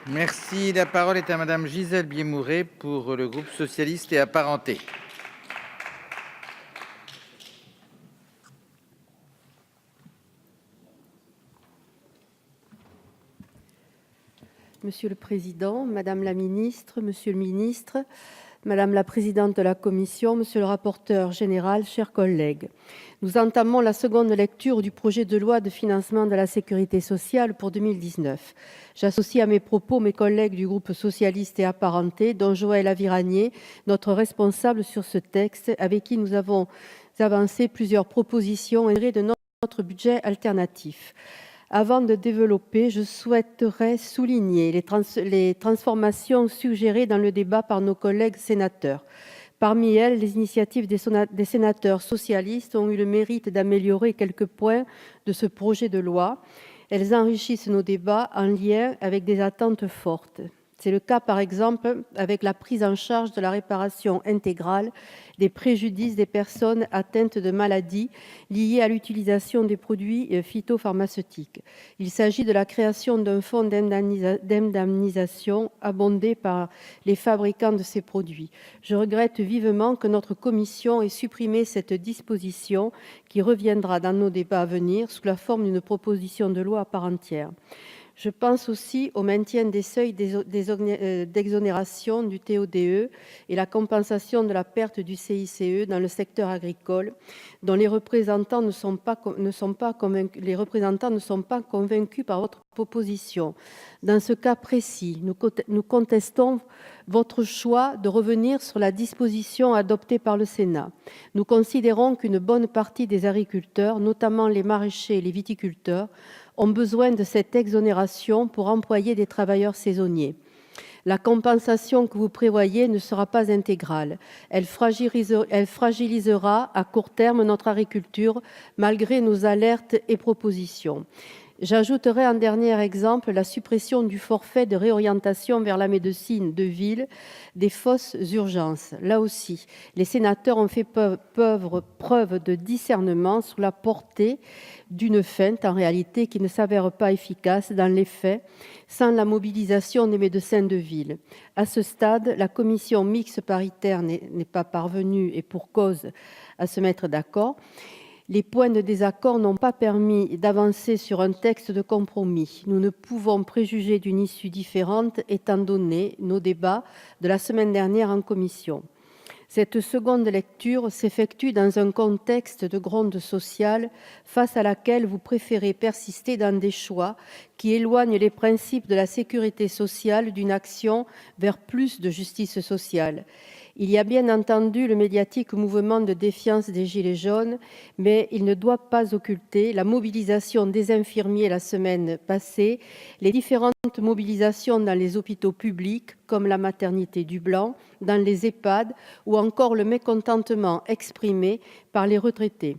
Merci. La parole est à Madame Gisèle Biémouret pour le groupe socialiste et apparentés. Monsieur le président, madame la ministre, monsieur le ministre, madame la présidente de la commission, monsieur le rapporteur général, chers collègues, nous entamons la seconde lecture du projet de loi de financement de la sécurité sociale pour 2019. J'associe à mes propos mes collègues du groupe socialiste et apparentés, dont Joël Aviragnet, notre responsable sur ce texte, avec qui nous avons avancé plusieurs propositions inspirées de notre budget alternatif. Avant de développer, je souhaiterais souligner les transformations suggérées dans le débat par nos collègues sénateurs. Parmi elles, les initiatives des sénateurs socialistes ont eu le mérite d'améliorer quelques points de ce projet de loi. Elles enrichissent nos débats en lien avec des attentes fortes. C'est le cas, par exemple, avec la prise en charge de la réparation intégrale des préjudices des personnes atteintes de maladies liées à l'utilisation des produits phytopharmaceutiques. Il s'agit de la création d'un fonds d'indemnisation abondé par les fabricants de ces produits. Je regrette vivement que notre commission ait supprimé cette disposition qui reviendra dans nos débats à venir sous la forme d'une proposition de loi à part entière. Je pense aussi au maintien des seuils d'exonération du TODE et la compensation de la perte du CICE dans le secteur agricole, dont les représentants ne sont pas convaincus par votre proposition. Dans ce cas précis, nous contestons votre choix de revenir sur la disposition adoptée par le Sénat. Nous considérons qu'une bonne partie des agriculteurs, notamment les maraîchers et les viticulteurs, ont besoin de cette exonération pour employer des travailleurs saisonniers. La compensation que vous prévoyez ne sera pas intégrale. Elle fragilisera à court terme notre agriculture, malgré nos alertes et propositions. J'ajouterai un dernier exemple, la suppression du forfait de réorientation vers la médecine de ville des fausses urgences. Là aussi, les sénateurs ont fait preuve de discernement sur la portée d'une feinte, en réalité, qui ne s'avère pas efficace dans les faits, sans la mobilisation des médecins de ville. À ce stade, la commission mixte paritaire n'est pas parvenue, et pour cause, à se mettre d'accord. Les points de désaccord n'ont pas permis d'avancer sur un texte de compromis. Nous ne pouvons préjuger d'une issue différente étant donné nos débats de la semaine dernière en commission. Cette seconde lecture s'effectue dans un contexte de gronde sociale face à laquelle vous préférez persister dans des choix qui éloignent les principes de la sécurité sociale d'une action vers plus de justice sociale. Il y a bien entendu le médiatique mouvement de défiance des Gilets jaunes, mais il ne doit pas occulter la mobilisation des infirmiers la semaine passée, les différentes mobilisations dans les hôpitaux publics, comme la maternité du Blanc, dans les EHPAD, ou encore le mécontentement exprimé par les retraités.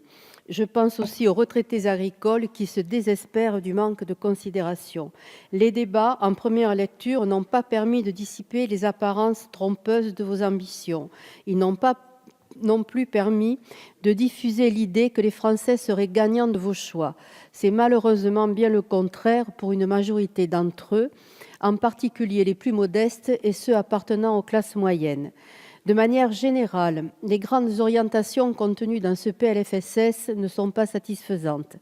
Je pense aussi aux retraités agricoles qui se désespèrent du manque de considération. Les débats en première lecture n'ont pas permis de dissiper les apparences trompeuses de vos ambitions. Ils n'ont pas non plus permis de diffuser l'idée que les Français seraient gagnants de vos choix. C'est malheureusement bien le contraire pour une majorité d'entre eux, en particulier les plus modestes et ceux appartenant aux classes moyennes. De manière générale, les grandes orientations contenues dans ce PLFSS ne sont pas satisfaisantes.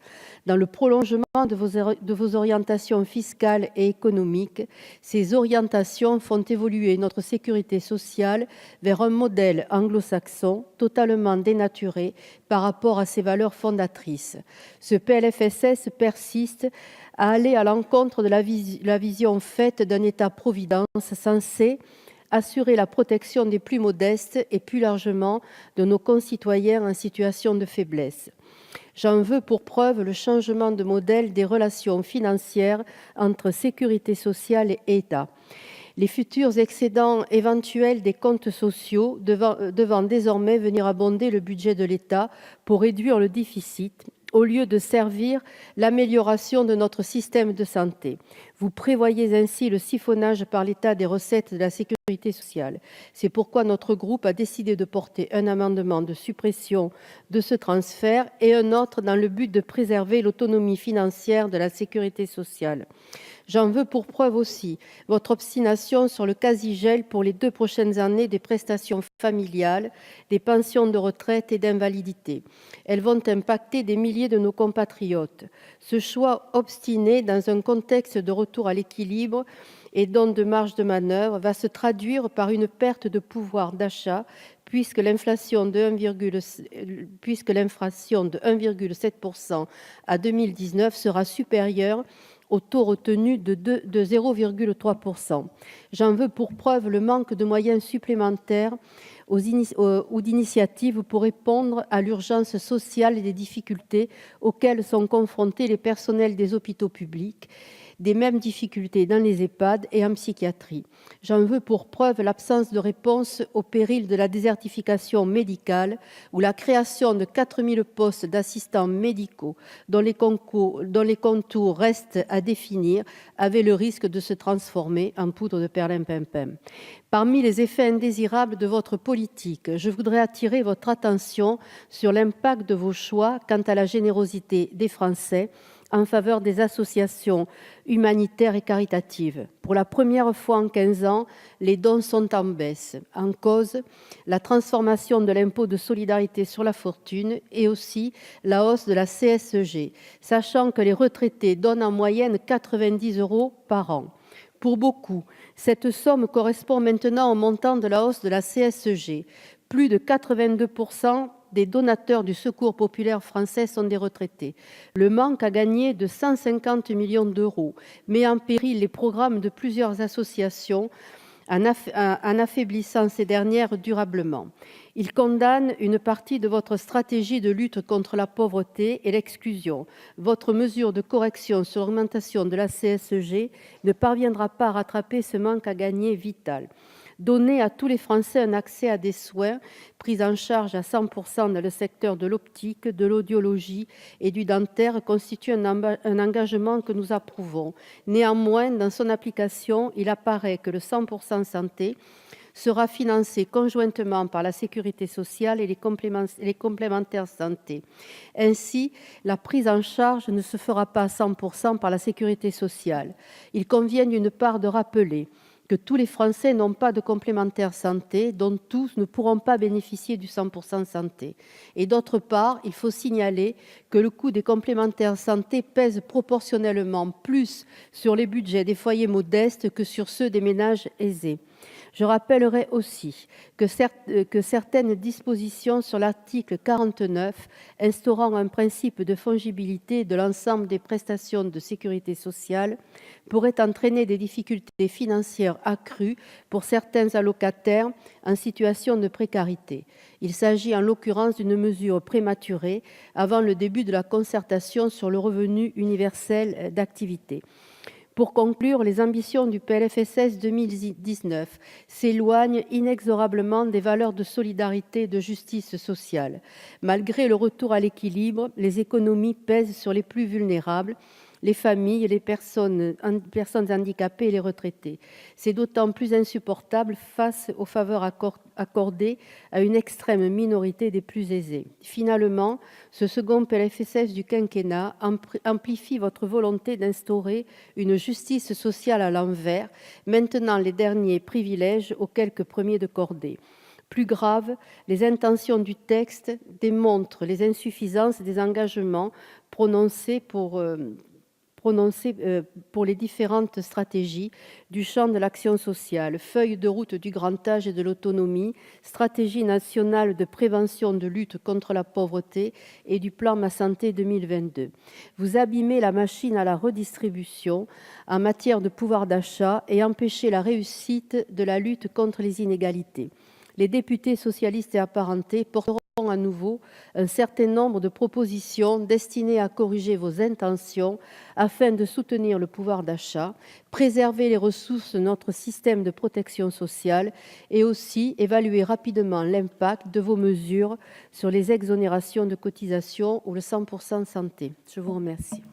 Dans le prolongement de vos orientations fiscales et économiques, ces orientations font évoluer notre sécurité sociale vers un modèle anglo-saxon totalement dénaturé par rapport à ses valeurs fondatrices. Ce PLFSS persiste à aller à l'encontre de la vision faite d'un État-providence censé assurer la protection des plus modestes et plus largement de nos concitoyens en situation de faiblesse. J'en veux pour preuve le changement de modèle des relations financières entre sécurité sociale et État. Les futurs excédents éventuels des comptes sociaux devant désormais venir abonder le budget de l'État pour réduire le déficit, au lieu de servir l'amélioration de notre système de santé. Vous prévoyez ainsi le siphonnage par l'État des recettes de la sécurité sociale. C'est pourquoi notre groupe a décidé de porter un amendement de suppression de ce transfert et un autre dans le but de préserver l'autonomie financière de la sécurité sociale. J'en veux pour preuve aussi votre obstination sur le quasi-gel pour les 2 prochaines années des prestations familiales, des pensions de retraite et d'invalidité. Elles vont impacter des milliers de nos compatriotes. Ce choix obstiné dans un contexte de retour à l'équilibre et donc de marge de manœuvre va se traduire par une perte de pouvoir d'achat puisque l'inflation de 1,7% à 2019 sera supérieure au taux retenu de 0,3%. J'en veux pour preuve le manque de moyens supplémentaires ou d'initiatives pour répondre à l'urgence sociale et des difficultés auxquelles sont confrontés les personnels des hôpitaux publics, des mêmes difficultés dans les EHPAD et en psychiatrie. J'en veux pour preuve l'absence de réponse au péril de la désertification médicale ou la création de 4 000 postes d'assistants médicaux dont les contours restent à définir, avait le risque de se transformer en poudre de perlimpinpin. Parmi les effets indésirables de votre politique, je voudrais attirer votre attention sur l'impact de vos choix quant à la générosité des Français en faveur des associations humanitaires et caritatives. Pour la première fois en 15 ans, les dons sont en baisse. En cause, la transformation de l'impôt de solidarité sur la fortune et aussi la hausse de la CSG, sachant que les retraités donnent en moyenne 90 € par an. Pour beaucoup, cette somme correspond maintenant au montant de la hausse de la CSG. Plus de 82% des donateurs du Secours populaire français sont des retraités. Le manque à gagner de 150 millions d'euros met en péril les programmes de plusieurs associations en affaiblissant ces dernières durablement. Il condamne une partie de votre stratégie de lutte contre la pauvreté et l'exclusion. Votre mesure de correction sur l'augmentation de la CSG ne parviendra pas à rattraper ce manque à gagner vital. Donner à tous les Français un accès à des soins pris en charge à 100% dans le secteur de l'optique, de l'audiologie et du dentaire constitue un engagement que nous approuvons. Néanmoins, dans son application, il apparaît que le 100% santé sera financé conjointement par la sécurité sociale et les complémentaires santé. Ainsi, la prise en charge ne se fera pas à 100% par la sécurité sociale. Il convient d'une part de rappeler que tous les Français n'ont pas de complémentaire santé, dont tous ne pourront pas bénéficier du 100% santé. Et d'autre part, il faut signaler que le coût des complémentaires santé pèse proportionnellement plus sur les budgets des foyers modestes que sur ceux des ménages aisés. Je rappellerai aussi que certaines dispositions sur l'article 49 instaurant un principe de fongibilité de l'ensemble des prestations de sécurité sociale pourraient entraîner des difficultés financières accrues pour certains allocataires en situation de précarité. Il s'agit en l'occurrence d'une mesure prématurée avant le début de la concertation sur le revenu universel d'activité. Pour conclure, les ambitions du PLFSS 2019 s'éloignent inexorablement des valeurs de solidarité et de justice sociale. Malgré le retour à l'équilibre, les économies pèsent sur les plus vulnérables, les familles, les personnes handicapées et les retraités. C'est d'autant plus insupportable face aux faveurs accordées à une extrême minorité des plus aisés. Finalement, ce second PLFSS du quinquennat amplifie votre volonté d'instaurer une justice sociale à l'envers, maintenant les derniers privilèges aux quelques premiers de cordée. Plus grave, les intentions du texte démontrent les insuffisances des engagements prononcés pour les différentes stratégies du champ de l'action sociale, feuille de route du grand âge et de l'autonomie, stratégie nationale de prévention de lutte contre la pauvreté et du plan Ma Santé 2022. Vous abîmez la machine à la redistribution en matière de pouvoir d'achat et empêchez la réussite de la lutte contre les inégalités. Les députés socialistes et apparentés porteront à nouveau un certain nombre de propositions destinées à corriger vos intentions afin de soutenir le pouvoir d'achat, préserver les ressources de notre système de protection sociale et aussi évaluer rapidement l'impact de vos mesures sur les exonérations de cotisations ou le 100% santé. Je vous remercie.